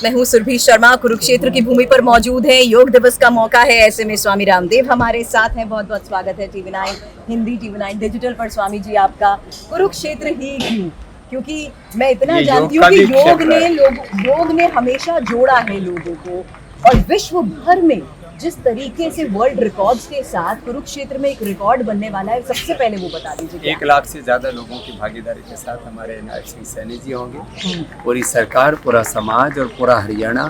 मैं हूं सुरभि शर्मा, कुरुक्षेत्र की भूमि पर मौजूद है। योग दिवस का मौका है, ऐसे में स्वामी रामदेव हमारे साथ हैं। बहुत बहुत स्वागत है TV9 हिंदी, TV9 डिजिटल पर। स्वामी जी, आपका कुरुक्षेत्र ही क्यों? क्योंकि मैं इतना जानती हूँ कि योग ने हमेशा जोड़ा है लोगों को, और विश्व भर में जिस तरीके से वर्ल्ड रिकॉर्ड्स के साथ कुरुक्षेत्र में एक रिकॉर्ड बनने वाला है, सबसे पहले वो बता दीजिए। 1 लाख से ज्यादा लोगों की भागीदारी के साथ हमारे नायब सिंह सैनी जी होंगे। पूरी सरकार, पूरा समाज और पूरा हरियाणा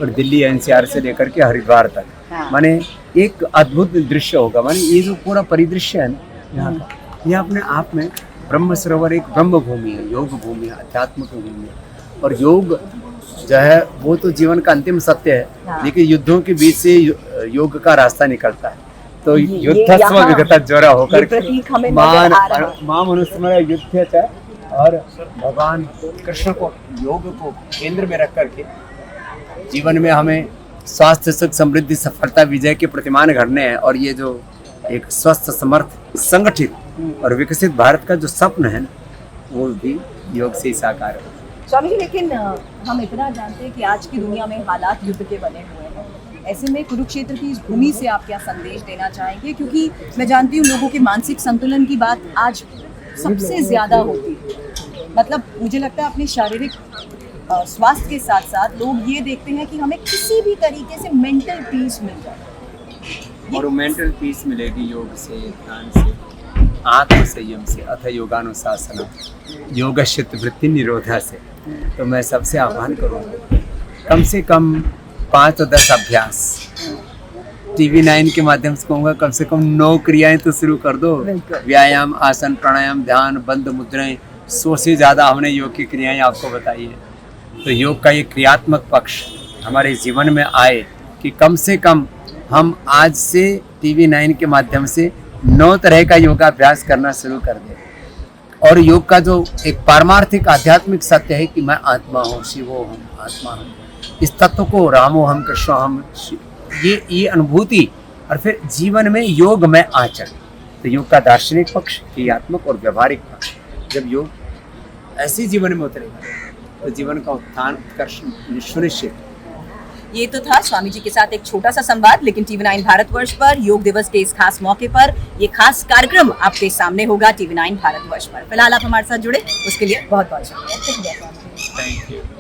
और दिल्ली NCR से लेकर के हरिद्वार तक, माने एक अद्भुत दृश्य होगा। माने ये जो पूरा परिदृश्य है ना यहाँ का, ये अपने आप में ब्रह्म सरोवर एक ब्रह्म भूमि है, योग भूमि है, आध्यात्मिक भूमि है। और योग जो है वो तो जीवन का अंतिम सत्य है, लेकिन युद्धों के बीच से योग का रास्ता निकलता है। तो युद्धस्व विगत ज्वरा होकर मां मनुष्य युद्ध और भगवान कृष्ण को, योग को केंद्र में रख करके जीवन में हमें स्वास्थ्य, सुख, समृद्धि, सफलता, विजय के प्रतिमान घड़ने हैं। और ये जो एक स्वस्थ, समर्थ, संगठित और विकसित भारत का जो स्वप्न है ना, वो भी योग से ही साकार है। स्वामी जी, लेकिन हम इतना जानते हैं कि आज की दुनिया में हालात युद्ध के बने हुए हैं। ऐसे में कुरुक्षेत्र की इस भूमि से आप क्या संदेश देना चाहेंगे? क्योंकि मैं जानती हूँ लोगों के मानसिक संतुलन की बात आज सबसे ज्यादा होती है। मतलब मुझे लगता है अपने शारीरिक स्वास्थ्य के साथ साथ लोग ये देखते हैं कि हमें किसी भी तरीके से मेंटल पीस मिल जाए। और मेंटल पीस मिलेगी योग से, ध्यान से, आत्म संयम से, अथ योगानुशासन, योगश्चित्त वृत्ति निरोधा से। तो मैं सबसे आह्वान करूँगा, कम से कम 5 तो 10 अभ्यास TV9 के माध्यम से कहूँगा, कम से कम 9 क्रियाएं तो शुरू कर दो। व्यायाम, आसन, प्राणायाम, ध्यान, बंद मुद्राएं, 100 से ज़्यादा हमने योग की क्रियाएं आपको बताई है। तो योग का ये क्रियात्मक पक्ष हमारे जीवन में आए कि कम से कम हम आज से TV9 के माध्यम से 9 तरह का योगाभ्यास करना शुरू कर दें। और योग का जो एक पारमार्थिक आध्यात्मिक सत्य है कि मैं आत्मा हूँ, शिवो हम, आत्मा हूँ, इस तत्व को रामो हम, कृष्ण हम, ये अनुभूति, और फिर जीवन में योग में आचरण। तो योग का दार्शनिक पक्ष, क्रियात्मक और व्यवहारिक पक्ष, जब योग ऐसे जीवन में उतरेगा तो जीवन का उत्थान, उत्कर्ष सुनिश्चित। ये तो था स्वामी जी के साथ एक छोटा सा संवाद, लेकिन TV9 भारतवर्ष पर योग दिवस के इस खास मौके पर ये खास कार्यक्रम आपके सामने होगा TV9 भारतवर्ष पर। फिलहाल आप हमारे साथ जुड़े, उसके लिए बहुत बहुत शुक्रिया। Thank you.